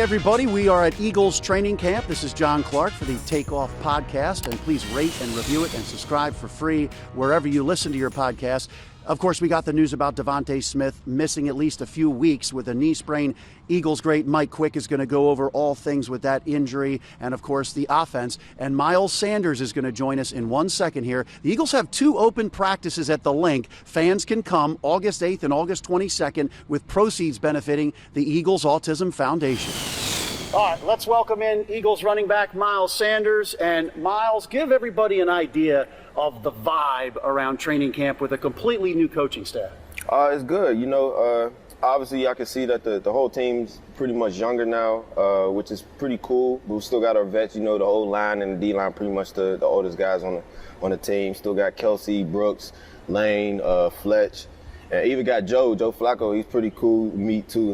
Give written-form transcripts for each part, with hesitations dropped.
everybody. We are at Eagles training camp. This is John Clark for the Takeoff podcast, and please rate and review it and subscribe for free wherever you listen to your podcast. Of course, we got the news about DeVonta Smith missing at least a few weeks with a knee sprain. Eagles great Mike Quick is going to go over all things with that injury and, of course, the offense. And Miles Sanders is going to join us in 1 second here. The Eagles have 2 open practices at the Link. Fans can come August 8th and August 22nd with proceeds benefiting the Eagles Autism Foundation. All right, let's welcome in Eagles running back Miles Sanders. And Miles, give everybody an idea of the vibe around training camp with a completely new coaching staff. It's good. Obviously I can see that the whole team's pretty much younger now, which is pretty cool. But we still got our vets, the whole line and the D-line, pretty much the oldest guys on the team. Still got Kelsey, Brooks, Lane, Fletch. And even got Joe Flacco. He's pretty cool to meet too.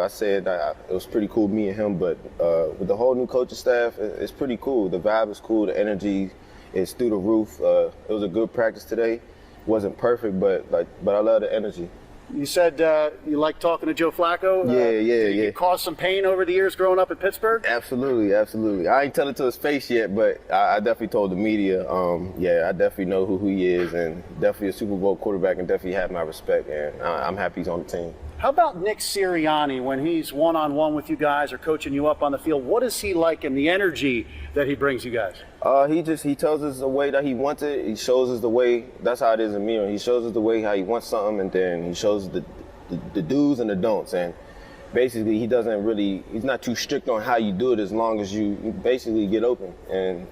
I said it was pretty cool meeting him, but with the whole new coaching staff, it's pretty cool. The vibe is cool. The energy is through the roof. It was a good practice today. Wasn't perfect, but I love the energy. You said you like talking to Joe Flacco. Yeah. It caused some pain over the years growing up in Pittsburgh? Absolutely. I ain't tell it to his face yet, but I definitely told the media. I definitely know who he is, and definitely a Super Bowl quarterback, and definitely have my respect, and I'm happy he's on the team. How about Nick Sirianni when he's one-on-one with you guys or coaching you up on the field? What is he like and the energy that he brings you guys? He tells us the way that he wants it. He shows us the way. That's how it is in me. He shows us the way how he wants something, and then he shows the do's and the don'ts. And basically, he's not too strict on how you do it as long as you basically get open. And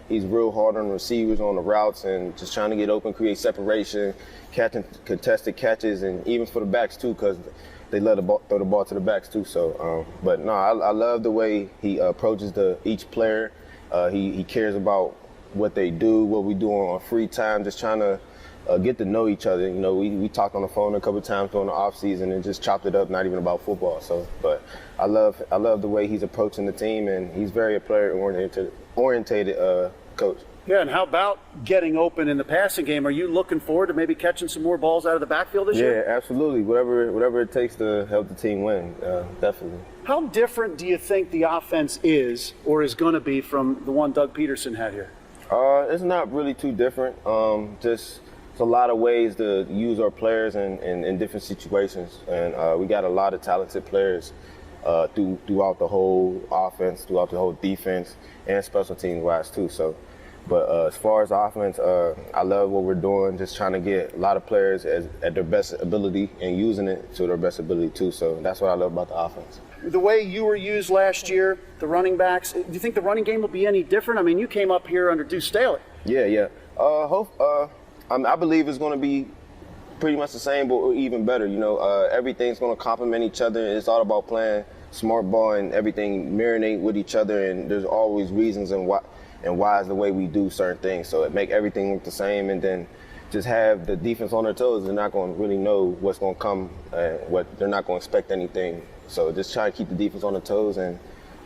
he's real hard on receivers, on the routes, and just trying to get open, create separation, catching contested catches, and even for the backs too, because they let throw the ball to the backs too. So, I love the way he approaches each player. He cares about what they do, what we do on free time, just trying to get to know each other. We talked on the phone a couple of times during the off season and just chopped it up, not even about football. So, but I love the way he's approaching the team, and he's very a player-oriented coach. Yeah, and how about getting open in the passing game? Are you looking forward to maybe catching some more balls out of the backfield this year? Yeah, absolutely. Whatever it takes to help the team win, definitely. How different do you think the offense is or is going to be from the one Doug Peterson had here? It's not really too different. Just it's a lot of ways to use our players in different situations, and we got a lot of talented players throughout the whole offense, throughout the whole defense, and special teams wise too. So. But as far as offense, I love what we're doing, just trying to get a lot of players at their best ability and using it to their best ability too. So that's what I love about the offense. The way you were used last year, the running backs, do you think the running game will be any different? I mean, you came up here under Deuce Staley. Yeah. I believe it's going to be pretty much the same, but even better. Everything's going to complement each other. It's all about playing smart ball and everything marinate with each other, and there's always reasons and why is the way we do certain things. So it make everything look the same, and then just have the defense on their toes. They're not going to really know what's going to come, what they're not going to expect anything. So just try to keep the defense on their toes and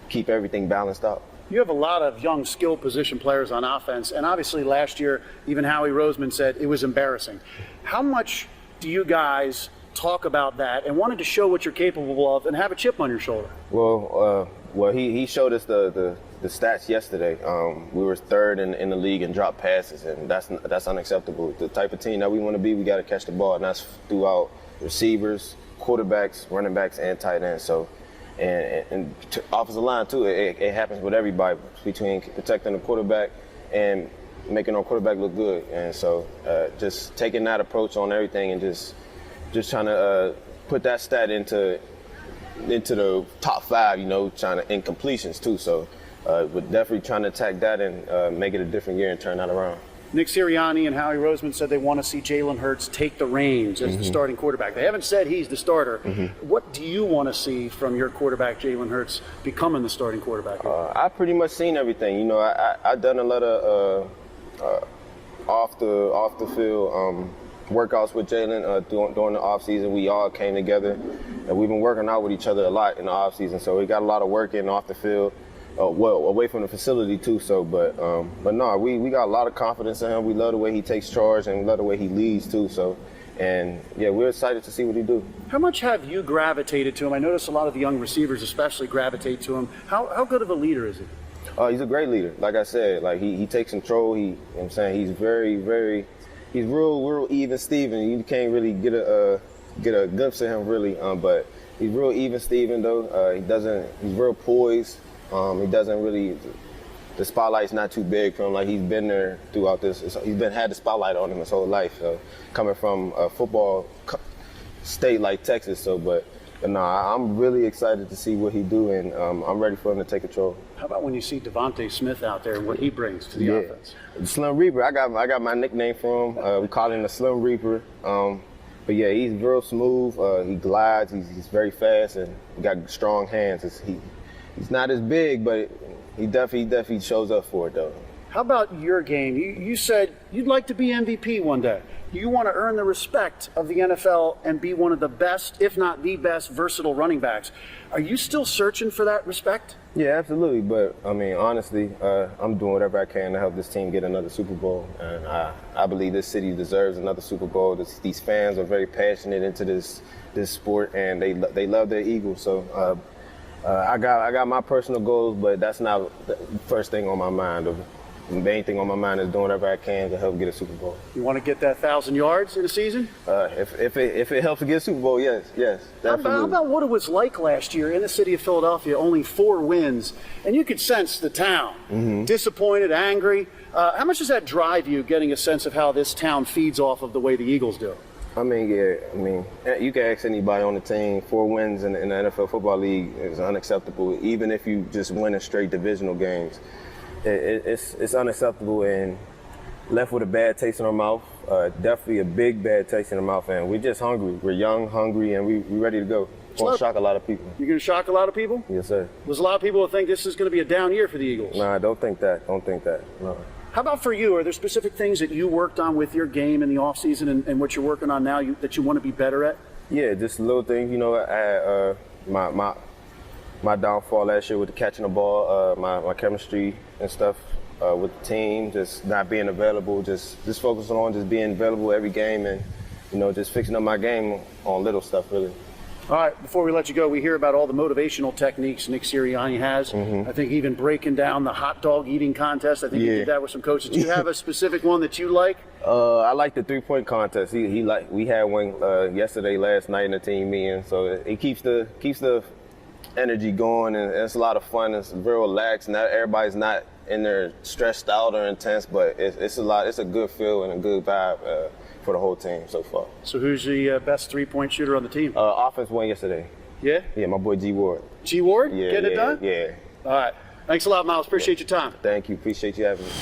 keep everything balanced out. You have a lot of young, skilled position players on offense, and obviously last year, even Howie Roseman said it was embarrassing. How much do you guys talk about that and wanted to show what you're capable of and have a chip on your shoulder? Well, he showed us the stats yesterday. We were third in the league in drop passes, and that's unacceptable. The type of team that we want to be, we got to catch the ball, and that's throughout receivers, quarterbacks, running backs, and tight ends. So, and offensive line too. It happens with everybody, between protecting the quarterback and making our quarterback look good. And so, just taking that approach on everything, and just trying to put that stat into the top 5. Trying to in completions too. So. We're definitely trying to attack that and make it a different year and turn that around. Nick Sirianni and Howie Roseman said they want to see Jalen Hurts take the reins as the starting quarterback. They haven't said he's the starter. What do you want to see from your quarterback, Jalen Hurts, becoming the starting quarterback? I've pretty much seen everything. I've done a lot of off the field workouts with Jalen during the off season. We all came together, and we've been working out with each other a lot in the off season. So we got a lot of work in off the field. Away from the facility too. So, but no, we got a lot of confidence in him. We love the way he takes charge, and we love the way he leads too. So, And yeah, we're excited to see what he do. How much have you gravitated to him? I notice a lot of the young receivers especially gravitate to him. How good of a leader is he? He's a great leader. Like I said, like he takes control. You know what I'm saying? He's he's real even Steven. You can't really get a glimpse of him really, but he's real even Steven though. He's real poised. He doesn't really, the spotlight's not too big for him. Like he's been there throughout this. He's had the spotlight on him his whole life. So coming from a football state like Texas, but no, I'm really excited to see what he do, and I'm ready for him to take control. How about when you see DeVonta Smith out there and what he brings to the offense? The Slim Reaper. I got my nickname for him. We call him the Slim Reaper. But yeah, he's real smooth. He glides. He's very fast, and he got strong hands. He's not as big, but he definitely shows up for it though. How about your game? You said you'd like to be MVP one day. You want to earn the respect of the NFL and be one of the best, if not the best, versatile running backs. Are you still searching for that respect? Yeah, absolutely. But I mean, honestly, I'm doing whatever I can to help this team get another Super Bowl, and I believe this city deserves another Super Bowl. These fans are very passionate into this sport, and they love their Eagles. So I got my personal goals, but that's not the first thing on my mind. The main thing on my mind is doing whatever I can to help get a Super Bowl. You want to get that 1,000 yards in a season? If it helps to get a Super Bowl, yes, definitely. How about what it was like last year in the city of Philadelphia? Only 4 wins, and you could sense the town disappointed, angry. How much does that drive you, getting a sense of how this town feeds off of the way the Eagles do? I mean, you can ask anybody on the team. 4 wins in the NFL Football League is unacceptable, even if you just win in straight divisional games. It's unacceptable and left with a bad taste in our mouth. Definitely a big bad taste in our mouth, and we're just hungry. We're young, hungry, and we're ready to go. We're going to shock a lot of people. You're going to shock a lot of people? Yes, sir. There's a lot of people who think this is going to be a down year for the Eagles. Nah, don't think that. No. How about for you? Are there specific things that you worked on with your game in the offseason and what you're working on now that you want to be better at? Yeah, just little things. You know, I had my downfall last year with the catching the ball, my chemistry and stuff with the team, just not being available, just focusing on just being available every game and, just fixing up my game on little stuff, really. All right, before we let you go, we hear about all the motivational techniques Nick Sirianni has. I think even breaking down the hot dog eating contest. I think he did that with some coaches. Do you have a specific one that you like? I like the 3-point contest. We had one last night in the team meeting, so it keeps the energy going, and it's a lot of fun. It's very relaxed. Not everybody's not in there stressed out or intense, but it's a good feel and a good vibe for the whole team so far. So who's the best 3-point shooter on the team? Offense won yesterday. Yeah? Yeah, my boy G Ward. G Ward? Yeah, Getting it done? Yeah. All right. Thanks a lot, Miles. Appreciate your time. Thank you. Appreciate you having me.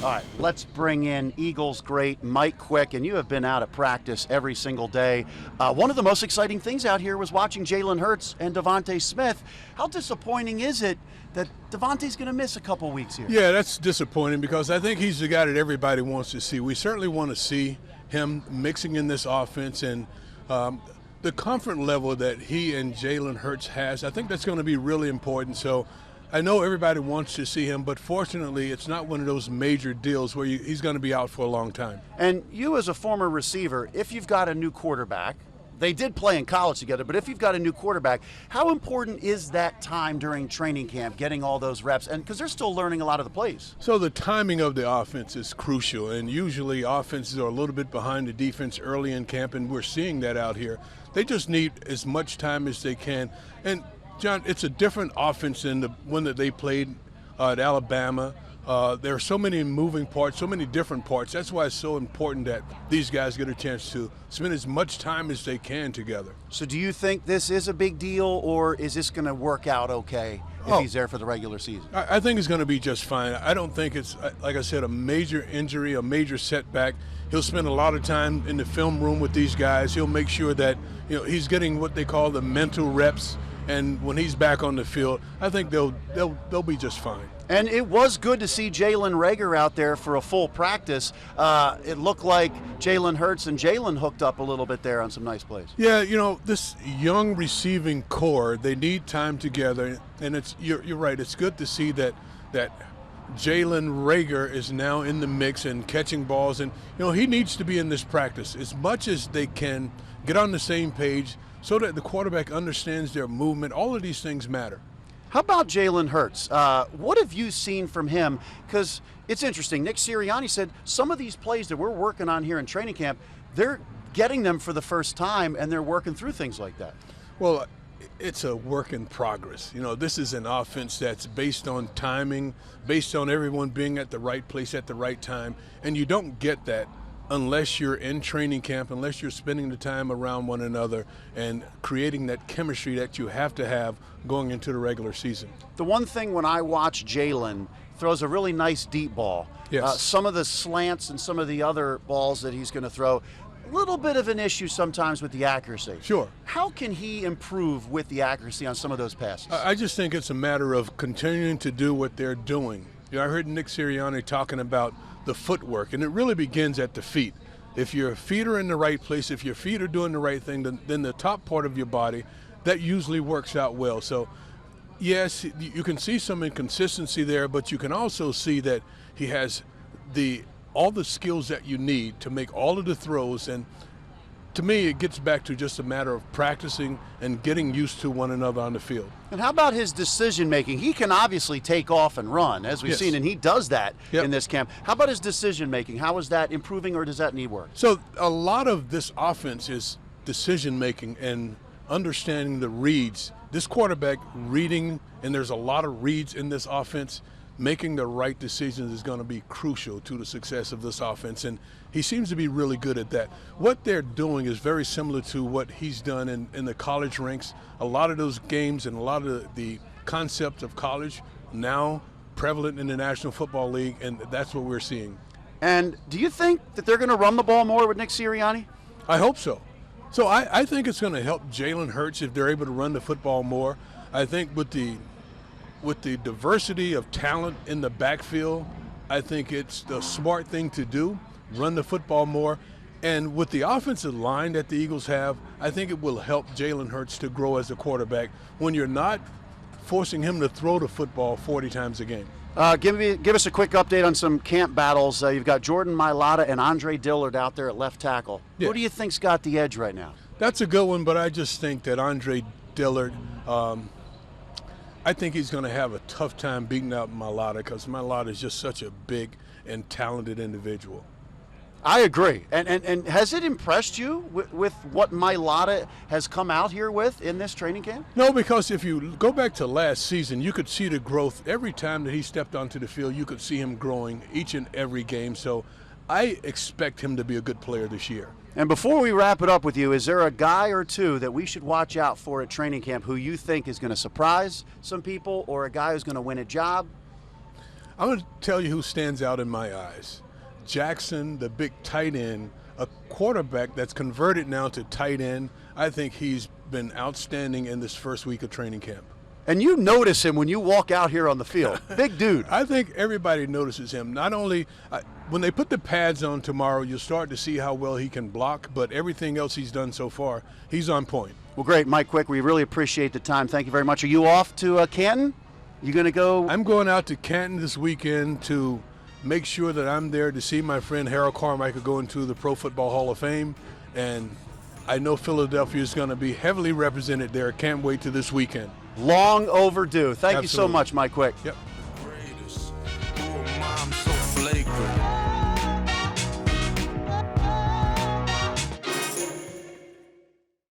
All right, let's bring in Eagles great Mike Quick, and you have been out at practice every single day. One of the most exciting things out here was watching Jalen Hurts and DeVonta Smith. How disappointing is it that DeVonta's going to miss a couple weeks here? Yeah, that's disappointing because I think he's the guy that everybody wants to see. We certainly want to see him mixing in this offense, and the comfort level that he and Jalen Hurts has, I think that's going to be really important. So I know everybody wants to see him, but fortunately it's not one of those major deals where he's going to be out for a long time. And you as a former receiver, if you've got a new quarterback, they did play in college together, but if you've got a new quarterback, how important is that time during training camp, getting all those reps? And because they're still learning a lot of the plays. So the timing of the offense is crucial, and usually offenses are a little bit behind the defense early in camp, and we're seeing that out here. They just need as much time as they can. And John, it's a different offense than the one that they played at Alabama. There are so many moving parts, so many different parts. That's why it's so important that these guys get a chance to spend as much time as they can together. So do you think this is a big deal, or is this going to work out okay if he's there for the regular season? I think it's going to be just fine. I don't think it's, like I said, a major injury, a major setback. He'll spend a lot of time in the film room with these guys. He'll make sure that he's getting what they call the mental reps. And when he's back on the field, I think they'll be just fine. And it was good to see Jalen Reagor out there for a full practice. It looked like Jalen Hurts and Jalen hooked up a little bit there on some nice plays. Yeah, this young receiving core, they need time together. And you're right, it's good to see that Jalen Reagor is now in the mix and catching balls, and he needs to be in this practice as much as they can, get on the same page so that the quarterback understands their movement. All of these things matter. How about Jalen Hurts? What have you seen from him? Because it's interesting. Nick Sirianni said some of these plays that we're working on here in training camp, they're getting them for the first time, and they're working through things like that. Well, it's a work in progress. This is an offense that's based on timing, based on everyone being at the right place at the right time, and you don't get that unless you're in training camp, unless you're spending the time around one another and creating that chemistry that you have to have going into the regular season. The one thing when I watch Jalen throws a really nice deep ball. Yes. Some of the slants and some of the other balls that he's going to throw, a little bit of an issue sometimes with the accuracy. Sure. How can he improve with the accuracy on some of those passes? I just think it's a matter of continuing to do what they're doing. I heard Nick Sirianni talking about the footwork, and it really begins at the feet. If your feet are in the right place, if your feet are doing the right thing, then the top part of your body, that usually works out well. So, yes, you can see some inconsistency there, but you can also see that he has all the skills that you need to make all of the throws. And to me, it gets back to just a matter of practicing and getting used to one another on the field. And how about his decision making? He can obviously take off and run, as we've seen, and he does that in this camp. How about his decision making? How is that improving, or does that need work? So a lot of this offense is decision making and understanding the reads. This quarterback reading, and there's a lot of reads in this offense. Making the right decisions is going to be crucial to the success of this offense, and he seems to be really good at that. What they're doing is very similar to what he's done in the college ranks. A lot of those games and a lot of the concepts of college now prevalent in the National Football League, and that's what we're seeing. And do you think that they're going to run the ball more with Nick Sirianni? I hope so. So I think it's going to help Jalen Hurts if they're able to run the football more. I think with the diversity of talent in the backfield, I think it's the smart thing to do, run the football more. And with the offensive line that the Eagles have, I think it will help Jalen Hurts to grow as a quarterback when you're not forcing him to throw the football 40 times a game. Give us a quick update on some camp battles. You've got Jordan Mailata and Andre Dillard out there at left tackle. Yeah. Who do you think's got the edge right now? That's a good one, but I just think that Andre Dillard, I think he's going to have a tough time beating out Mailata because Mailata is just such a big and talented individual. I agree. And has it impressed you with what Mailata has come out here with in this training camp? No, because if you go back to last season, you could see the growth. Every time that he stepped onto the field, you could see him growing each and every game. So I expect him to be a good player this year. And before we wrap it up with you, is there a guy or two that we should watch out for at training camp who you think is going to surprise some people, or a guy who's going to win a job? I'm going to tell you who stands out in my eyes. Jackson, the big tight end, a quarterback that's converted now to tight end. I think he's been outstanding in this first week of training camp. And you notice him when you walk out here on the field. Big dude. I think everybody notices him. Not only when they put the pads on tomorrow, you'll start to see how well he can block, but everything else he's done so far, he's on point. Well, great, Mike Quick. We really appreciate the time. Thank you very much. Are you off to Canton? You going to go? I'm going out to Canton this weekend to make sure that I'm there to see my friend Harold Carmichael go into the Pro Football Hall of Fame, and I know Philadelphia is going to be heavily represented there. Can't wait to this weekend. Long overdue. Thank Absolutely. you so much, Mike Quick. Yep. Raiders. Oh, mom, so flagrant.